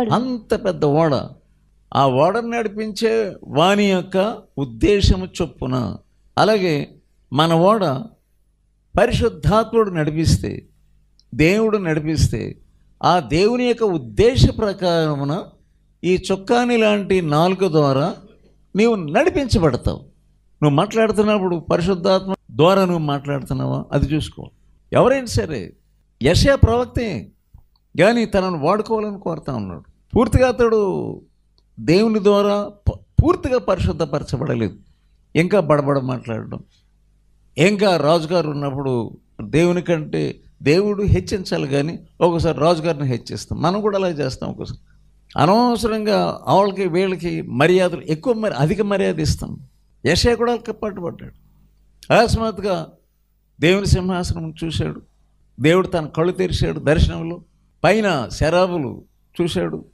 అంత పెద్ద ఓడ. ఆ ఓడను నడిపించే వాని యొక్క ఉద్దేశము చొప్పున. అలాగే మన ఓడ పరిశుద్ధాత్ముడు నడిపిస్తే, దేవుడు నడిపిస్తే, ఆ దేవుని యొక్క ఉద్దేశ ప్రకారమున ఈ చొక్కాని లాంటి నాలుక ద్వారా నీవు నడిపించబడతావు. నువ్వు మాట్లాడుతున్నప్పుడు పరిశుద్ధాత్మ ద్వారా నువ్వు మాట్లాడుతున్నావా అది చూసుకో. ఎవరైనా సరే, యెషయా ప్రవక్తే కానీ తనను వాడుకోవాలని కోరుతా ఉన్నాడు. పూర్తిగా అతడు దేవుని ద్వారా పూర్తిగా పరిశుద్ధపరచబడలేదు. ఇంకా బడబడ మాట్లాడడం, ఇంకా రాజుగారు ఉన్నప్పుడు దేవుని కంటే దేవుడు హెచ్చించాలి, కానీ ఒకసారి రాజుగారిని హెచ్చిస్తాం. మనం కూడా అలా చేస్తాం. ఒకసారి అనవసరంగా వాళ్ళకి వీళ్ళకి మర్యాదలు ఎక్కువ, అధిక మర్యాద ఇస్తాం. యెషయా కూడా పట్టుబడ్డాడు. అకస్మాత్తుగా దేవుని సింహాసనం చూశాడు. దేవుడు తన కళ్ళు తెరిచాడు దర్శనంలో. పైన శరాబులు చూశాడు.